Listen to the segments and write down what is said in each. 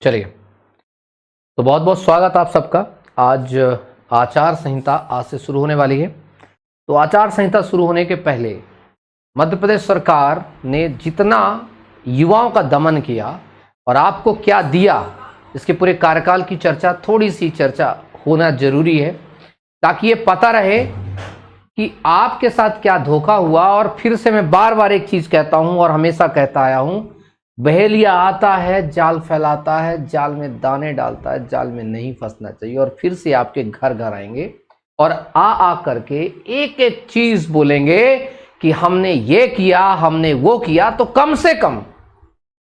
चलिए, तो बहुत बहुत स्वागत आप सबका। आज आचार संहिता आज से शुरू होने वाली है। तो आचार संहिता शुरू होने के पहले मध्य प्रदेश सरकार ने जितना युवाओं का दमन किया और आपको क्या दिया, इसके पूरे कार्यकाल की चर्चा, थोड़ी सी चर्चा होना जरूरी है ताकि ये पता रहे कि आपके साथ क्या धोखा हुआ। और फिर से मैं बार बार एक चीज कहता हूं और हमेशा कहता आया हूं, बहेलिया आता है, जाल फैलाता है, जाल में दाने डालता है, जाल में नहीं फंसना चाहिए। और फिर से आपके घर घर आएंगे और आ करके एक एक चीज बोलेंगे कि हमने ये किया, हमने वो किया। तो कम से कम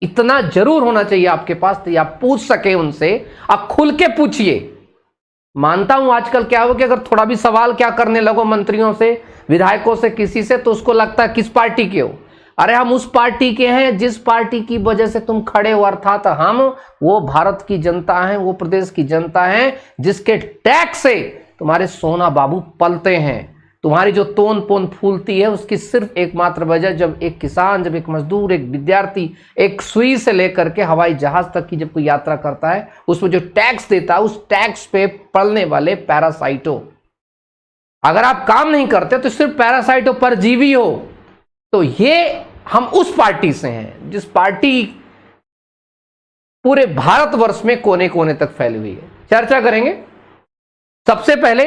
इतना जरूर होना चाहिए आपके पास तो आप पूछ सके उनसे, आप खुल के पूछिए। मानता हूं आजकल क्या हो कि अगर थोड़ा भी सवाल क्या करने लगो मंत्रियों से, विधायकों से, किसी से, तो उसको लगता है किस पार्टी के हो। अरे हम उस पार्टी के हैं जिस पार्टी की वजह से तुम खड़े हो, अर्थात हम वो भारत की जनता हैं, वो प्रदेश की जनता हैं जिसके टैक्स से तुम्हारे सोना बाबू पलते हैं। तुम्हारी जो तोन पोन फूलती है उसकी सिर्फ एकमात्र वजह, जब एक किसान, जब एक मजदूर, एक विद्यार्थी एक सुई से लेकर के हवाई जहाज तक की जब कोई यात्रा करता है, उसमें जो टैक्स देता है उस टैक्स पे पलने वाले पैरासाइटो। अगर आप काम नहीं करते तो सिर्फ पैरासाइटो परजीवी हो। तो ये हम उस पार्टी से हैं जिस पार्टी पूरे भारतवर्ष में कोने कोने तक फैली हुई है। चर्चा करेंगे। सबसे पहले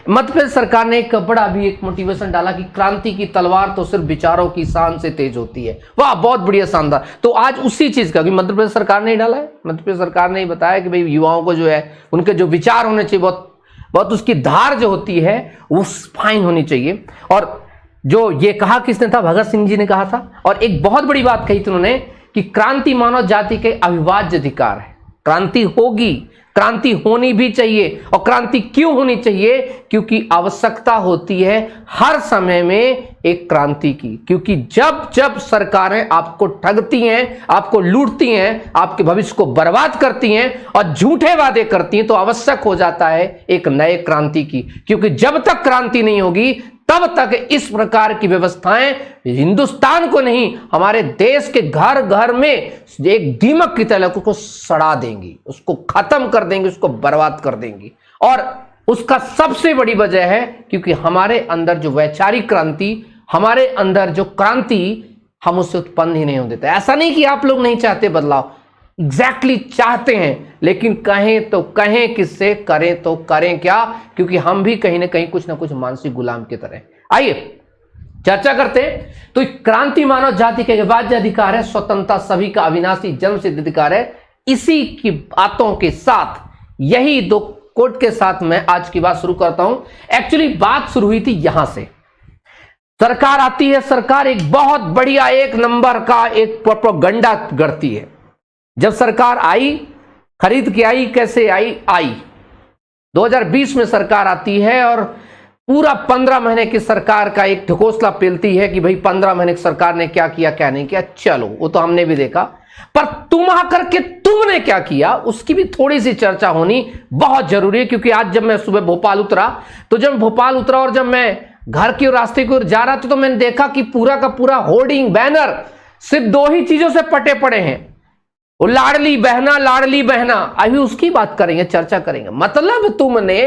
मध्य प्रदेश सरकार ने एक बड़ा भी एक मोटिवेशन डाला कि क्रांति की तलवार तो सिर्फ विचारों की शान से तेज होती है। वाह, बहुत बढ़िया, शानदार। तो आज उसी चीज का, मध्य प्रदेश सरकार ने ही डाला है, मध्य प्रदेश सरकार ने ही बताया कि भाई युवाओं को जो है उनके जो विचार होने चाहिए, बहुत उसकी धार जो होती है वो फाइन होनी चाहिए। और जो ये कहा किसने था, भगत सिंह जी ने कहा था। और एक बहुत बड़ी बात कही थी उन्होंने कि क्रांति मानव जाति के अविभाज्य अधिकार है। क्रांति होगी, क्रांति होनी भी चाहिए। और क्रांति क्यों होनी चाहिए? क्योंकि आवश्यकता होती है हर समय में एक क्रांति की। क्योंकि जब जब सरकारें आपको ठगती हैं, आपको लूटती हैं, आपके भविष्य को बर्बाद करती हैं और झूठे वादे करती हैं, तो आवश्यक हो जाता है एक नए क्रांति की। क्योंकि जब तक क्रांति नहीं होगी तब तक इस प्रकार की व्यवस्थाएं हिंदुस्तान को नहीं, हमारे देश के घर घर में एक दीमक की तरह उसको सड़ा देंगी, उसको खत्म कर देंगी, उसको बर्बाद कर देंगी। और उसका सबसे बड़ी वजह है क्योंकि हमारे अंदर जो वैचारिक क्रांति, हमारे अंदर जो क्रांति, हम उससे उत्पन्न ही नहीं होने देते। ऐसा नहीं कि आप लोग नहीं चाहते बदलाव, एग्जैक्टली चाहते हैं, लेकिन कहें तो कहें किससे, करें तो करें क्या? क्योंकि हम भी कहीं ना कहीं कुछ ना कुछ मानसिक गुलाम की तरह। आइए चर्चा करते हैं। तो क्रांति मानव जाति के अविभाज्य अधिकार है, स्वतंत्रता सभी का अविनाशी जन्मसिद्ध अधिकार है। इसी की बातों के साथ, यही दो कोट के साथ मैं आज की बात शुरू करता हूं। एक्चुअली बात शुरू हुई थी यहां से। सरकार आती है, सरकार एक बहुत बढ़िया एक नंबर का एक प्रोपेगेंडा गढ़ती है। जब सरकार आई, खरीद के आई, कैसे आई 2020 में सरकार आती है और पूरा 15 महीने की सरकार का एक ढकोसला पेलती है कि भाई 15 महीने की सरकार ने क्या किया, क्या नहीं किया। चलो वो तो हमने भी देखा, पर तुम आकर के तुमने क्या किया उसकी भी थोड़ी सी चर्चा होनी बहुत जरूरी है। क्योंकि आज जब मैं सुबह भोपाल उतरा, तो जब भोपाल उतरा और जब मैं घर की रास्ते की ओर जा रहा था, तो मैंने देखा कि पूरा का पूरा होर्डिंग, बैनर सिर्फ दो ही चीजों से पटे पड़े हैं, वो लाडली बहना, लाडली बहना। अभी उसकी बात करेंगे, चर्चा करेंगे। मतलब तुमने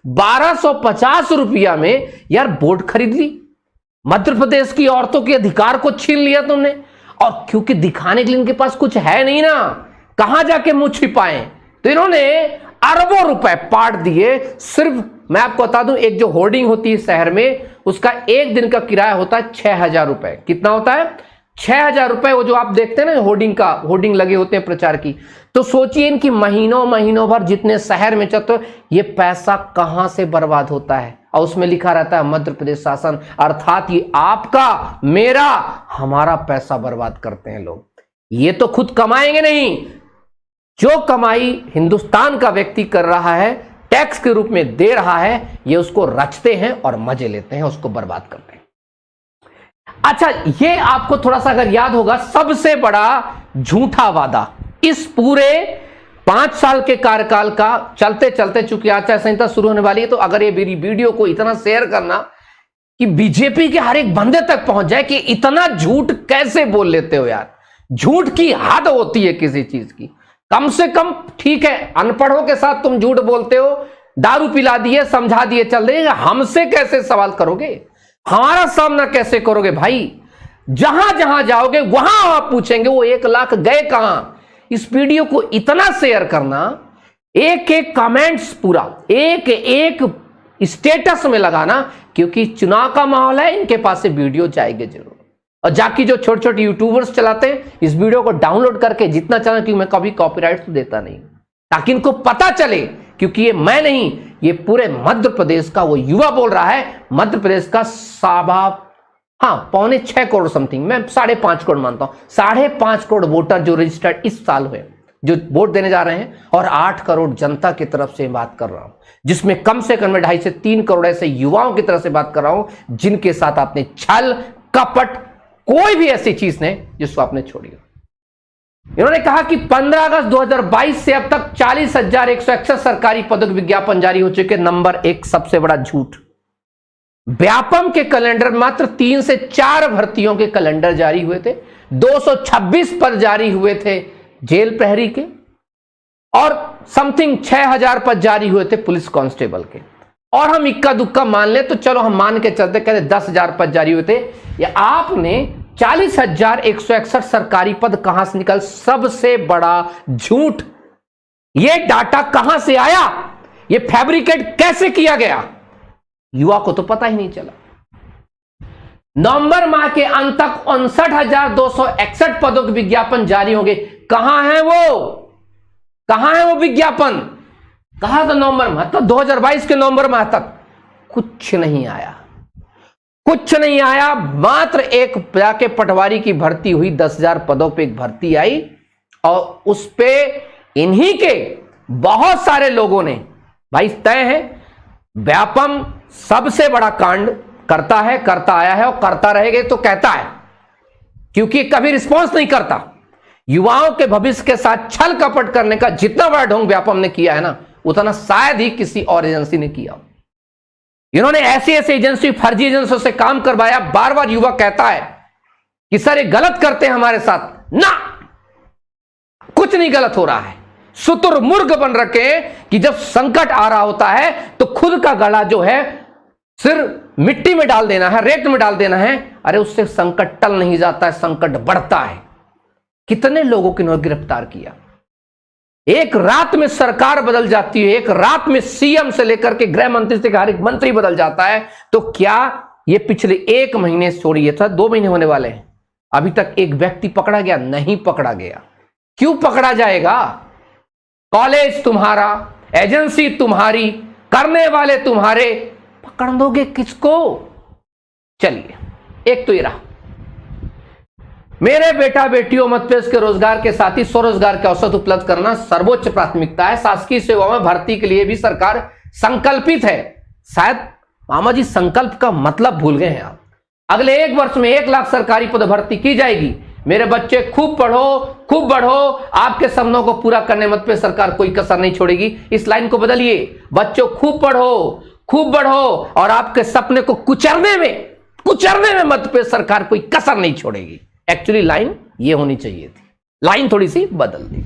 1250 रुपया में यार वोट खरीद ली, मध्य प्रदेश की औरतों के अधिकार को छीन लिया तुमने। और क्योंकि दिखाने के लिए इनके पास कुछ है नहीं ना, कहां जाके मुंह छिपाएं, तो इन्होंने अरबों रुपए पाट दिए। सिर्फ मैं आपको बता दूं, एक जो होर्डिंग होती है शहर में, उसका एक दिन का किराया होता है 6000 रुपए। कितना होता है? 6000 रुपए। वो जो आप देखते हैं ना होर्डिंग लगे होते हैं प्रचार की, तो सोचिए इनकी महीनों भर जितने शहर में चलते, ये पैसा कहां से बर्बाद होता है। और उसमें लिखा रहता है मध्य प्रदेश शासन, अर्थात ये आपका, मेरा, हमारा पैसा बर्बाद करते हैं लोग। ये तो खुद कमाएंगे नहीं, जो कमाई हिंदुस्तान का व्यक्ति कर रहा है, टैक्स के रूप में दे रहा है, ये उसको रचते हैं और मजे लेते हैं, उसको बर्बाद करते हैं। अच्छा, ये आपको थोड़ा सा अगर याद होगा, सबसे बड़ा झूठा वादा इस पूरे 5 साल के कार्यकाल का, चलते चलते चूंकि आचार संहिता शुरू होने वाली है, तो अगर ये मेरी वीडियो को इतना शेयर करना कि बीजेपी के हर एक बंदे तक पहुंच जाए कि इतना झूठ कैसे बोल लेते हो यार। झूठ की हद होती है किसी चीज की। कम से कम ठीक है, अनपढ़ों के साथ तुम झूठ बोलते हो, दारू पिला दिए, समझा दिए, चल रही है, हमसे कैसे सवाल करोगे, हमारा सामना कैसे करोगे भाई? जहां जहां जाओगे वहां आप पूछेंगे वो 1 लाख गए कहां। इस वीडियो को इतना शेयर करना, एक एक कमेंट्स पूरा एक एक स्टेटस में लगाना, क्योंकि चुनाव का माहौल है, इनके पास से वीडियो जाएंगे जरूर। और जाके जो छोटे छोटे यूट्यूबर्स चलाते हैं, इस वीडियो को डाउनलोड करके जितना चला, क्योंकि मैं कभी कॉपीराइट तो देता नहीं, ताकि इनको पता चले, क्योंकि ये मैं नहीं, ये पूरे मध्य प्रदेश का वो युवा बोल रहा है। मध्य प्रदेश का 5.25 करोड़ समथिंग, मैं 5.5 करोड़ मानता हूं, 5.5 करोड़ वोटर जो रजिस्टर्ड इस साल हुए, जो वोट देने जा रहे हैं, और 8 करोड़ जनता की तरफ से बात कर रहा हूं, जिसमें कम से कम 2.5 से 3 करोड़ ऐसे युवाओं की तरफ से बात कर रहा हूं, जिनके साथ आपने छल कपट कोई भी ऐसी चीज नहीं जिसको आपने छोड़ी। इन्होंने कहा कि 15 अगस्त 2022 से अब तक 40,161 सरकारी पदक विज्ञापन जारी हो चुके। नंबर 1 सबसे बड़ा झूठ, व्यापम के कैलेंडर मात्र 3 से 4 भर्तियों के कैलेंडर जारी हुए थे, 226 पद जारी हुए थे जेल प्रहरी के, और समथिंग 6,000 पद जारी हुए थे पुलिस कांस्टेबल के। और हम इक्का दुक्का मान ले तो चलो हम मान के चलते, कहते 10,000 पद जारी हुए थे। या आपने 40,161 सरकारी पद कहां से निकल? सबसे बड़ा झूठ। यह डाटा कहां से आया? यह फैब्रिकेट कैसे किया गया? युवा को तो पता ही नहीं चला। नवंबर माह के अंत तक 59,261 पदों के विज्ञापन जारी होंगे। कहां है वो? कहां है वो विज्ञापन? कहा था नवंबर माह, तो 2022 के नवंबर माह तक कुछ नहीं आया, कुछ नहीं आया। मात्र एक जाके पटवारी की भर्ती हुई, 10,000 पदों पे एक भर्ती आई, और उस पे इन्हीं के बहुत सारे लोगों ने, भाई तय है, व्यापम सबसे बड़ा कांड करता है, करता आया है और करता रहेगा, तो कहता है, क्योंकि कभी रिस्पॉन्स नहीं करता। युवाओं के भविष्य के साथ छल कपट करने का जितना बड़ा ढोंग व्यापम ने किया है ना, उतना शायद ही किसी और एजेंसी ने किया। इन्होंने ऐसी ऐसी एजेंसी, फर्जी एजेंसियों से काम करवाया। बार बार युवा कहता है कि सर ये गलत करते हैं हमारे साथ, ना कुछ नहीं गलत हो रहा है। शुतुरमुर्ग बन रखे कि जब संकट आ रहा होता है तो खुद का गला जो है सिर्फ मिट्टी में डाल देना है, रेत में डाल देना है। अरे उससे संकट टल नहीं जाता है, संकट बढ़ता है। कितने लोगों को इन्होंने गिरफ्तार किया। एक रात में सरकार बदल जाती है, एक रात में सीएम से लेकर के गृह मंत्री से हर एक मंत्री बदल जाता है। तो क्या ये पिछले 1 महीने छोड़िए था, 2 महीने होने वाले हैं, अभी तक एक व्यक्ति पकड़ा गया? नहीं पकड़ा गया। क्यों पकड़ा जाएगा? कॉलेज तुम्हारा, एजेंसी तुम्हारी, करने वाले तुम्हारे, पकड़ दोगे किसको? चलिए, एक तो ये रहा। मेरे बेटा बेटियों, मध्य प्रदेश के रोजगार के साथ ही स्वरोजगार के अवसर उपलब्ध करना सर्वोच्च प्राथमिकता है। शासकीय सेवाओं में भर्ती के लिए भी सरकार संकल्पित है। शायद मामा जी संकल्प का मतलब भूल गए हैं आप। अगले 1 वर्ष में 1 लाख सरकारी पद भर्ती की जाएगी। मेरे बच्चे खूब पढ़ो, खूब बढ़ो, आपके सपनों को पूरा करने मध्य प्रदेश सरकार कोई कसर नहीं छोड़ेगी। इस लाइन को बदलिए, बच्चों खूब पढ़ो, खूब बढ़ो, और आपके सपने को कुचलने में मध्य प्रदेश सरकार कोई कसर नहीं छोड़ेगी। एक्चुअली लाइन ये होनी चाहिए थी, लाइन थोड़ी सी बदल दी।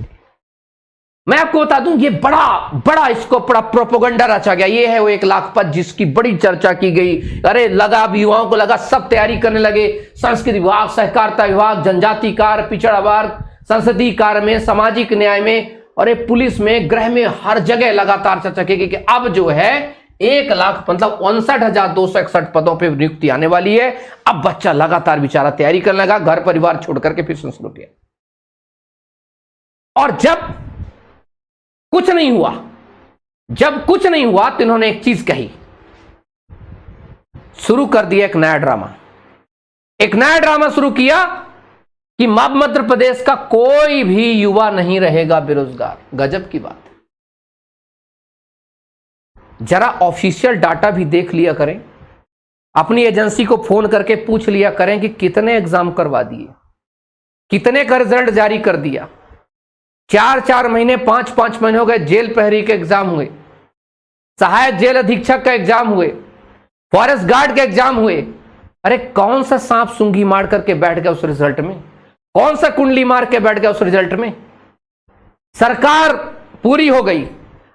मैं आपको बता दूं, ये बड़ा इसको बड़ा प्रोपोगंडा रचा गया। ये है वो 1 लाख पद जिसकी बड़ी चर्चा की गई। अरे लगा, अब युवाओं को लगा, सब तैयारी करने लगे। संस्कृति विभाग, सहकारिता विभाग, जनजाति कार्य, पिछड़ा वर्ग, संसदीय कार्य में, सामाजिक न्याय में, और पुलिस में, गृह में, हर जगह लगातार चर्चा की गई कि अब जो है 1 लाख मतलब 59,261 पदों पर नियुक्ति आने वाली है। अब बच्चा लगातार बेचारा तैयारी करने लगा, घर परिवार छोड़ करके फिर से शुरू किया। और जब कुछ नहीं हुआ तो इन्होंने एक चीज कही, शुरू कर दिया एक नया ड्रामा शुरू किया कि मध्य प्रदेश का कोई भी युवा नहीं रहेगा बेरोजगार। गजब की बात है। जरा ऑफिशियल डाटा भी देख लिया करें, अपनी एजेंसी को फोन करके पूछ लिया करें कि कितने एग्जाम करवा दिए, कितने का रिजल्ट जारी कर दिया। 4-4 महीने, 5-5 महीने हो गए, जेल प्रहरी के एग्जाम हुए, सहायक जेल अधीक्षक का एग्जाम हुए, फॉरेस्ट गार्ड के एग्जाम हुए। अरे कौन सा सांप सूंघी मार करके बैठ गया उस रिजल्ट में? कौन सा कुंडली मार के बैठ गया उस रिजल्ट में? सरकार पूरी हो गई,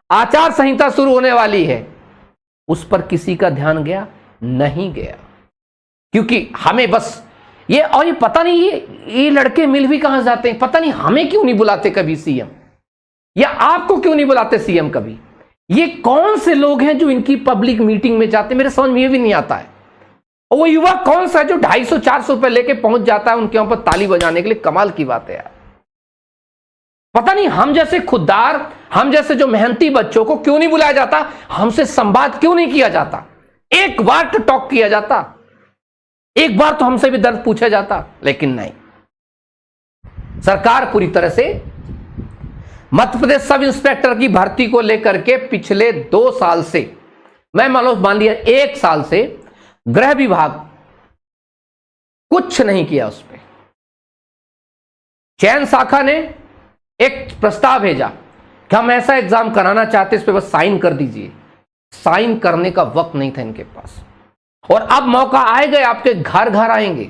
आचार संहिता शुरू होने वाली है, उस पर किसी का ध्यान गया? नहीं गया। क्योंकि हमें बस ये, और ये पता नहीं ये लड़के मिल भी कहां जाते हैं, पता नहीं हमें क्यों नहीं बुलाते कभी सीएम, या आपको क्यों नहीं बुलाते सीएम कभी। ये कौन से लोग हैं जो इनकी पब्लिक मीटिंग में जाते, मेरे समझ में ये भी नहीं आता है। और वो युवा कौन सा है जो 250-400 रुपए लेके पहुंच जाता है उनके ऊपर ताली बजाने के लिए? कमाल की बात है यार। पता नहीं हम जैसे खुददार, हम जैसे जो मेहनती बच्चों को क्यों नहीं बुलाया जाता, हमसे संवाद क्यों नहीं किया जाता, एक बार तो टॉक किया जाता, एक बार तो हमसे भी दर्द पूछा जाता, लेकिन नहीं। सरकार पूरी तरह से मध्य प्रदेश सब इंस्पेक्टर की भर्ती को लेकर के पिछले 2 साल से, मैं मान लिया 1 साल से, गृह विभाग कुछ नहीं किया उस पर। चयन शाखा ने एक प्रस्ताव भेजा कि हम ऐसा एग्जाम कराना चाहते, इस पे बस साइन कर दीजिए। साइन करने का वक्त नहीं था इनके पास। और अब मौका आएगा, आपके घर घर आएंगे,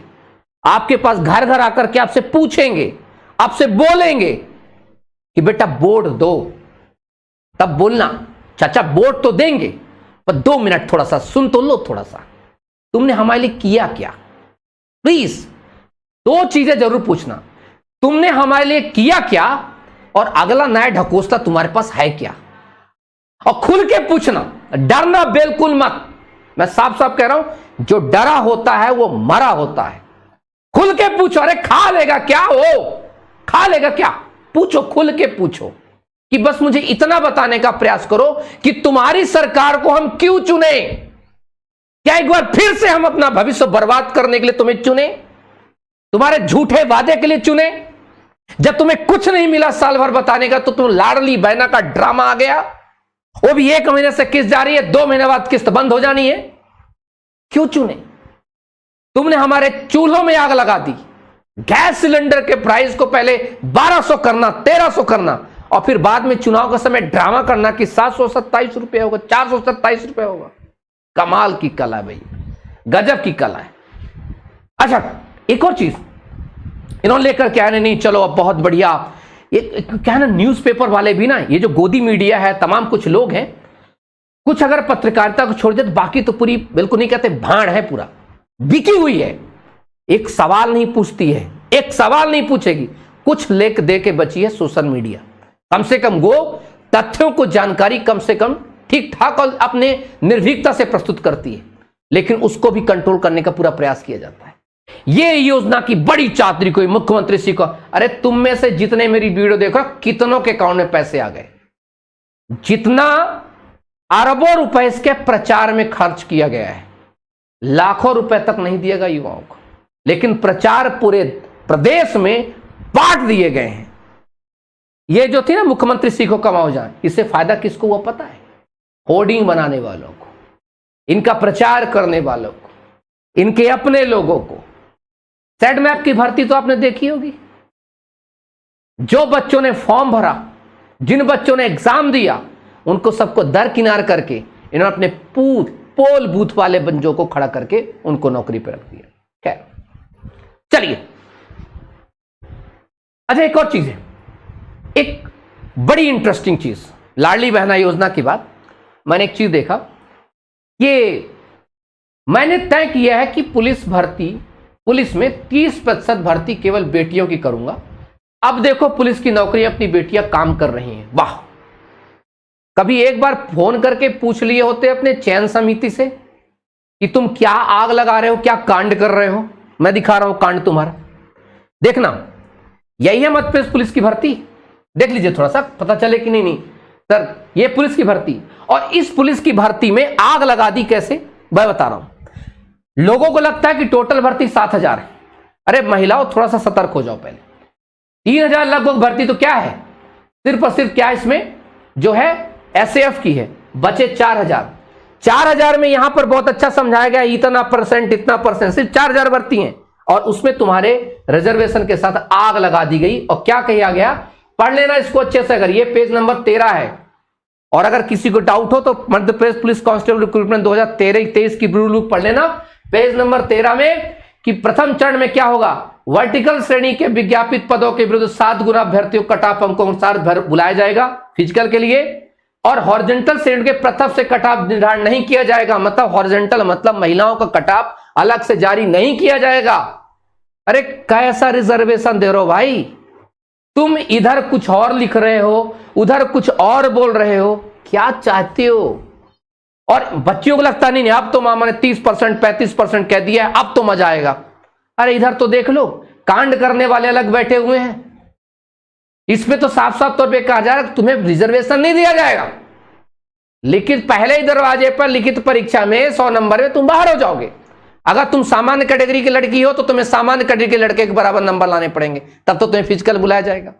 आपके पास घर घर आकर के आपसे पूछेंगे, आपसे बोलेंगे कि बेटा वोट दो। तब बोलना चाचा वोट तो देंगे, पर 2 मिनट थोड़ा सा सुन तो लो, थोड़ा सा तुमने हमारे लिए किया क्या। प्लीज 2 चीजें जरूर पूछना, तुमने हमारे लिए किया क्या, और अगला नया ढकोसला तुम्हारे पास है क्या। और खुल के पूछना, डरना बिल्कुल मत। मैं साफ साफ कह रहा हूं, जो डरा होता है वो मरा होता है। खुल के पूछो, अरे खा लेगा क्या हो, खा लेगा क्या, पूछो, खुल के पूछो। कि बस मुझे इतना बताने का प्रयास करो कि तुम्हारी सरकार को हम क्यों चुने। क्या एक बार फिर से हम अपना भविष्य बर्बाद करने के लिए तुम्हें चुने, तुम्हारे झूठे वादे के लिए चुने? जब तुम्हें कुछ नहीं मिला साल भर बताने का, तो तुम लाडली बहना का ड्रामा आ गया, वो भी 1 महीने से किस्त जारी है, 2 महीने बाद किस्त बंद हो जानी है। क्यों चुने? तुमने हमारे चूल्हों में आग लगा दी। गैस सिलेंडर के प्राइस को पहले 1200 करना, 1300 करना, और फिर बाद में चुनाव का समय ड्रामा करना कि 727 रुपए होगा, 427 रुपए होगा। कमाल की कला है भाई, गजब की कला है। अच्छा, एक और चीज इन्होंने लेकर के आए, नहीं चलो अब बहुत बढ़िया। ये क्या है ना, न्यूज़पेपर वाले भी ना, ये जो गोदी मीडिया है, तमाम कुछ लोग हैं, कुछ अगर पत्रकारिता को छोड़ दे तो बाकी तो पूरी बिल्कुल नहीं कहते, भाड़ है, पूरा बिकी हुई है। एक सवाल नहीं पूछती है, एक सवाल नहीं पूछेगी। कुछ लेख दे के बची है सोशल मीडिया। कम से कम वो तथ्यों को, जानकारी कम से कम ठीक ठाक और अपने निर्भीकता से प्रस्तुत करती है, लेकिन उसको भी कंट्रोल करने का पूरा प्रयास किया जाता है। ये योजना की बड़ी चातरी कोई मुख्यमंत्री जी को, अरे तुम में से जितने मेरी वीडियो देख रहे हो, कितनों के अकाउंट में पैसे आ गए। जितना अरबों रुपए इसके प्रचार में खर्च किया गया है, लाखों रुपए तक नहीं दिएगा युवाओं को, लेकिन प्रचार पूरे प्रदेश में बांट दिए गए हैं। ये जो थी ना मुख्यमंत्री सीखो कमाओ जाए, इससे फायदा किसको हुआ पता है? होर्डिंग बनाने वालों को, इनका प्रचार करने वालों को, इनके अपने लोगों को। सेट मैप की भर्ती तो आपने देखी होगी। जो बच्चों ने फॉर्म भरा, जिन बच्चों ने एग्जाम दिया, उनको सबको दरकिनार करके इन्होंने अपने पोल बूथ वाले बंजों को खड़ा करके उनको नौकरी पर रख दिया। खैर चलिए, अच्छा एक और चीज है, एक बड़ी इंटरेस्टिंग चीज, लाडली बहना योजना की बात। मैंने एक चीज देखा, ये मैंने तय किया है कि पुलिस में 30% भर्ती केवल बेटियों की करूंगा। अब देखो पुलिस की नौकरी अपनी बेटियां काम कर रही हैं, वाह। कभी एक बार फोन करके पूछ लिए होते अपने चयन समिति से कि तुम क्या आग लगा रहे हो, क्या कांड कर रहे हो, मैं दिखा रहा हूं कांड तुम्हारा। देखना, यही है मध्य प्रदेश पुलिस की भर्ती, देख लीजिए थोड़ा सा, पता चले कि नहीं सर ये पुलिस की भर्ती। और इस पुलिस की भर्ती में आग लगा दी कैसे, मैं बता रहा हूं। लोगों को लगता है कि टोटल भर्ती 7000 है। अरे महिलाओं थोड़ा सा सतर्क हो जाओ, पहले 3000 लगभग भर्ती तो क्या है, सिर्फ और सिर्फ क्या इसमें जो है एसएफ की है, बचे 4000 में यहां पर बहुत अच्छा समझाया गया, इतना परसेंट सिर्फ 4000 भर्ती हैं, और उसमें तुम्हारे रिजर्वेशन के साथ आग लगा दी गई। और क्या कहा गया, पढ़ लेना इसको अच्छे से, अगर ये पेज नंबर 13 है, और अगर किसी को डाउट हो तो Madhya Pradesh police constable recruitment 2013-23 की ब्लू लुक पढ़ लेना, पेज नंबर 13 में, कि प्रथम चरण में क्या होगा, वर्टिकल श्रेणी के विज्ञापित पदों के विरुद्ध 7 गुना अभ्यर्थियों कट ऑफ अंकों के अनुसार बुलाया जाएगा फिजिकल के लिए। और हॉरिजॉन्टल श्रेणी के प्रथम से कट ऑफ निर्धारण नहीं किया जाएगा, मतलब हॉरिजॉन्टल मतलब महिलाओं का कट ऑफ अलग से जारी नहीं किया जाएगा। अरे कैसा रिजर्वेशन दे रहे हो भाई, तुम इधर कुछ और लिख रहे हो, उधर कुछ और बोल रहे हो, क्या चाहते हो? और बच्चियों को लगता नहीं अब तो मामा ने 30% 35% कह दिया है, अब तो मजा आएगा। अरे इधर तो देख लो, कांड करने वाले अलग बैठे हुए हैं। इसमें तो साफ साफ तौर पे कहा जा रहा है तुम्हें रिजर्वेशन नहीं दिया जाएगा, लिखित पहले ही दरवाजे पर लिखित परीक्षा में 100 नंबर में तुम बाहर हो जाओगे। अगर तुम सामान्य कैटेगरी की लड़की हो तो तुम्हें सामान्य कैटेगरी के लड़के के बराबर नंबर लाने पड़ेंगे, तब तो तुम्हें फिजिकल बुलाया जाएगा।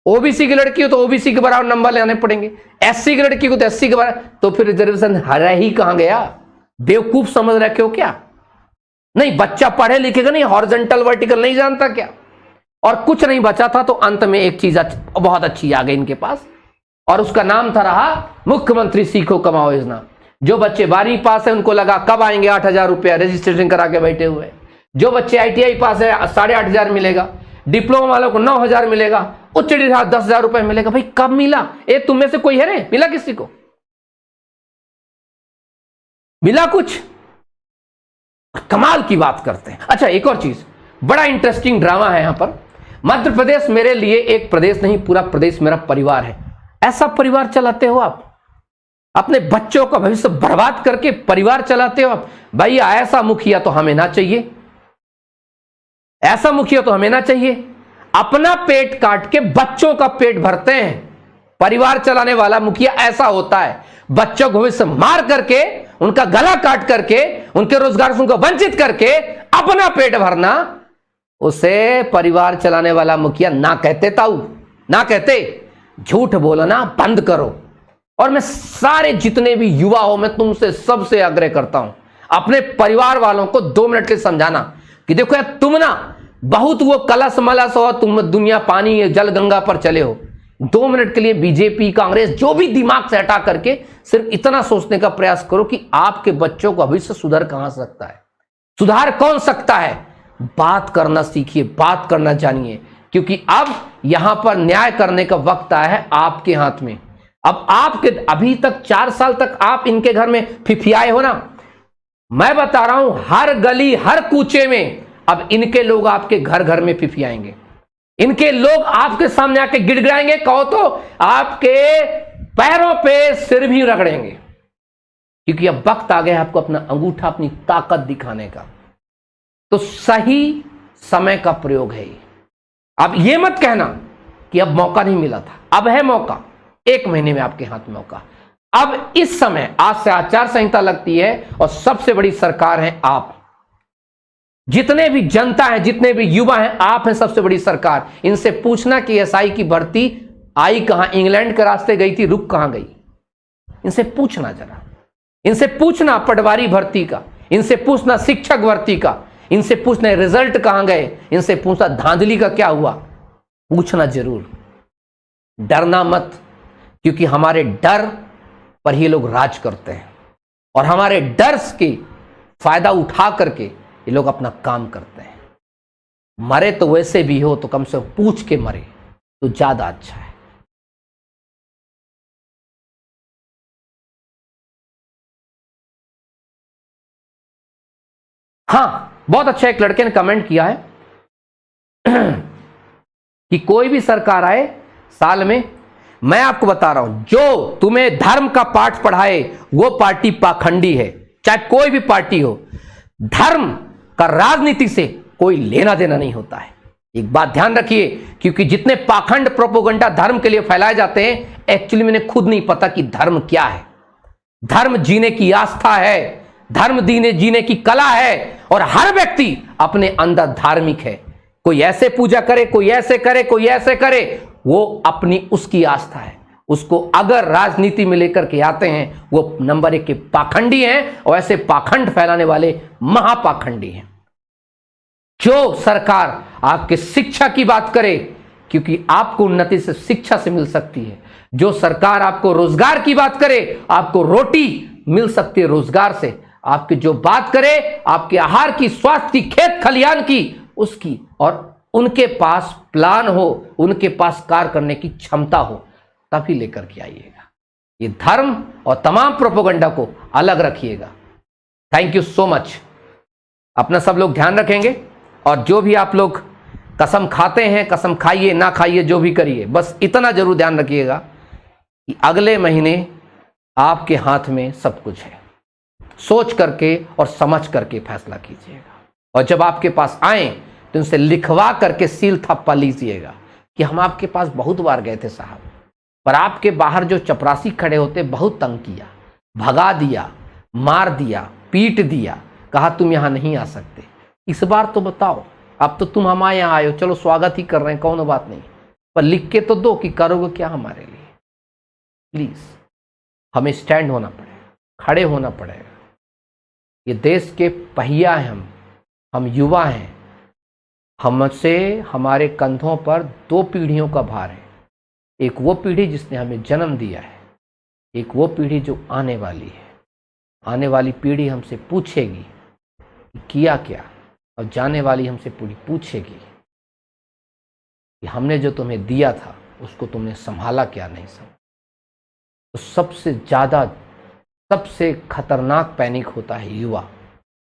ओबीसी की लड़की हो तो ओबीसी के बराबर नंबर लाने पड़ेंगे, एससी की लड़की को तो एससी के बराबर, तो फिर रिजर्वेशन हरा ही कहां गया? बेवकूफ समझ रखे हो क्या? नहीं, बच्चा पढ़े लिखेगा नहीं, हॉरिजॉन्टल वर्टिकल नहीं जानता क्या? और कुछ नहीं बचा था तो अंत में एक चीज बहुत अच्छी आ गई इनके पास, और उसका नाम था रहा मुख्यमंत्री सीखो कमाओ योजना। जो बच्चे 12वीं पास है उनको लगा कब आएंगे 8,000 रुपया, रजिस्ट्रेशन करा के बैठे हुए। जो बच्चे ITI पास है 8,500 मिलेगा, डिप्लोमा वालों को 9,000 मिलेगा, उच्च डिग्री 10,000 रुपए मिलेगा। भाई कब मिला? तुम में से कोई है रे, मिला किसी को? मिला कुछ? कमाल की बात करते हैं। अच्छा एक और चीज, बड़ा इंटरेस्टिंग ड्रामा है यहां पर। मध्य प्रदेश मेरे लिए एक प्रदेश नहीं, पूरा प्रदेश मेरा परिवार है। ऐसा परिवार चलाते हो आप, अपने बच्चों का भविष्य बर्बाद करके परिवार चलाते हो आप। भाई ऐसा मुखिया तो हमें ना चाहिए, ऐसा मुखिया तो हमें ना चाहिए। अपना पेट काट के बच्चों का पेट भरते हैं। परिवार चलाने वाला मुखिया ऐसा होता है, बच्चों को भविष्य मार करके, उनका गला काट करके, उनके रोजगार से उनको वंचित करके अपना पेट भरना, उसे परिवार चलाने वाला मुखिया ना कहते। ताऊ ना कहते। झूठ बोलना बंद करो। और मैं सारे जितने भी युवा हो, मैं तुमसे सबसे आग्रह करता हूं, अपने परिवार वालों को 2 मिनट के लिए समझाना कि देखो यार, तुम ना बहुत वो कलश मलश हो, तुम दुनिया पानी जल गंगा पर चले हो। 2 मिनट के लिए बीजेपी कांग्रेस जो भी दिमाग से हटा करके सिर्फ इतना सोचने का प्रयास करो कि आपके बच्चों का भविष्य सुधर कहां सकता है, सुधार कौन सकता है। बात करना सीखिए, बात करना जानिए, क्योंकि अब यहां पर न्याय करने का वक्त आया है आपके हाथ में। अब आपके अभी तक 4 साल तक आप इनके घर में फिफियाए हो ना, मैं बता रहा हूं हर गली हर कूचे में अब इनके लोग आपके घर घर में फिफियाएंगे। इनके लोग आपके सामने आके गिड़गिड़ाएंगे, कहो तो आपके पैरों पे सिर भी रगड़ेंगे, क्योंकि अब वक्त आ गया आपको अपना अंगूठा, अपनी ताकत दिखाने का। तो सही समय का प्रयोग है ये। अब ये मत कहना कि अब मौका नहीं मिला था, अब है मौका। 1 महीने में आपके हाथ में मौका। अब इस समय आज से आचार संहिता लगती है और सबसे बड़ी सरकार है आप। जितने भी जनता है, जितने भी युवा हैं, आप हैं सबसे बड़ी सरकार। इनसे पूछना कि SI की भर्ती आई कहां, इंग्लैंड के रास्ते गई थी, रुक कहां गई? इनसे पूछना जरा, इनसे पूछना पटवारी भर्ती का, इनसे पूछना शिक्षक भर्ती का, इनसे पूछना रिजल्ट कहां गए, इनसे पूछना धांधली का क्या हुआ। पूछना जरूर, डरना मत, क्योंकि हमारे डर पर ही लोग राज करते हैं और हमारे डर के फायदा उठा करके ये लोग अपना काम करते हैं। मरे तो वैसे भी हो तो कम से कम पूछ के मरे तो ज्यादा अच्छा है। हाँ, बहुत अच्छा एक लड़के ने कमेंट किया है कि कोई भी सरकार आए साल में, मैं आपको बता रहा हूं, जो तुम्हें धर्म का पाठ पढ़ाए वो पार्टी पाखंडी है, चाहे कोई भी पार्टी हो। धर्म का राजनीति से कोई लेना देना नहीं होता है। एक बात ध्यान रखिए, क्योंकि जितने पाखंड प्रोपोगंडा धर्म के लिए फैलाए जाते हैं, एक्चुअली मैंने खुद नहीं पता कि धर्म क्या है। धर्म जीने की आस्था है, धर्म जीने की कला है, और हर व्यक्ति अपने अंदर धार्मिक है। कोई ऐसे पूजा करे, कोई ऐसे करे, कोई ऐसे करे, वो अपनी उसकी आस्था है। उसको अगर राजनीति में लेकर के आते हैं, वो नंबर 1 के पाखंडी हैं, और ऐसे पाखंड फैलाने वाले महापाखंडी हैं। जो सरकार आपके शिक्षा की बात करे, क्योंकि आपको उन्नति से शिक्षा से मिल सकती है। जो सरकार आपको रोजगार की बात करे, आपको रोटी मिल सकती है रोजगार से। आपकी जो बात करे आपके आहार की, स्वास्थ्य की, खेत खलियान की, उसकी, और उनके पास प्लान हो, उनके पास कार्य करने की क्षमता हो, तभी लेकर के आइएगा। ये धर्म और तमाम प्रोपेगेंडा को अलग रखिएगा। Thank you so much. अपना सब लोग ध्यान रखेंगे, और जो भी आप लोग कसम खाते हैं, कसम खाइए ना खाइए, जो भी करिए, बस इतना जरूर ध्यान रखिएगा कि अगले महीने आपके हाथ में सब कुछ है। सोच करके और समझ करके फैसला कीजिएगा, और जब आपके पास आए तो उनसे लिखवा करके सील थप्पा लीजिएगा कि हम आपके पास बहुत बार गए थे साहब, पर आपके बाहर जो चपरासी खड़े होते बहुत तंग किया, भगा दिया, मार दिया, पीट दिया, कहा तुम यहां नहीं आ सकते। इस बार तो बताओ, अब तो तुम हमारे यहाँ आए हो, चलो स्वागत ही कर रहे हैं, कौन बात नहीं, पर लिख के तो दो कि करोगे क्या हमारे लिए। प्लीज हमें स्टैंड होना पड़ेगा, खड़े होना पड़ेगा। ये देश के पहिया हैं हम युवा हैं। हमसे, हमारे कंधों पर 2 पीढ़ियों का भार है। एक वो पीढ़ी जिसने हमें जन्म दिया है, एक वो पीढ़ी जो आने वाली है। आने वाली पीढ़ी हमसे पूछेगी कि किया क्या, और जाने वाली हमसे पूरी पूछेगी कि हमने जो तुम्हें दिया था उसको तुमने संभाला क्या, नहीं संभाला। तो सबसे ज़्यादा, सबसे खतरनाक पैनिक होता है युवा,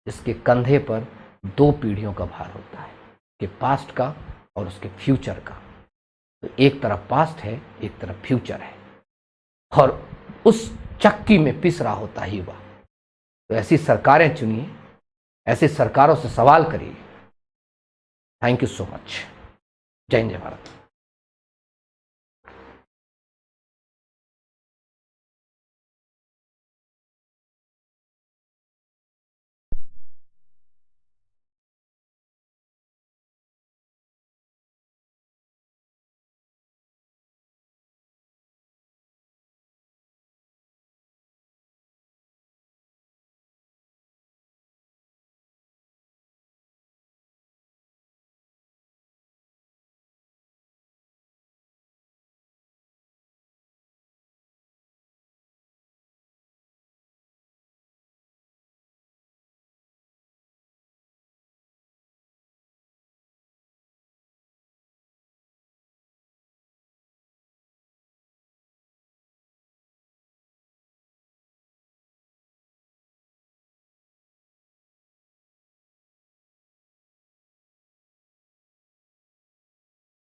जिसके कंधे पर 2 पीढ़ियों का भार होता है, उसके पास्ट का और उसके फ्यूचर का। तो एक तरफ पास्ट है, एक तरफ फ्यूचर है, और उस चक्की में पिस रहा होता है युवा। तो ऐसी सरकारें चुनिए, ऐसी सरकारों से सवाल करिए। Thank you so much. जय हिंद, जय भारत।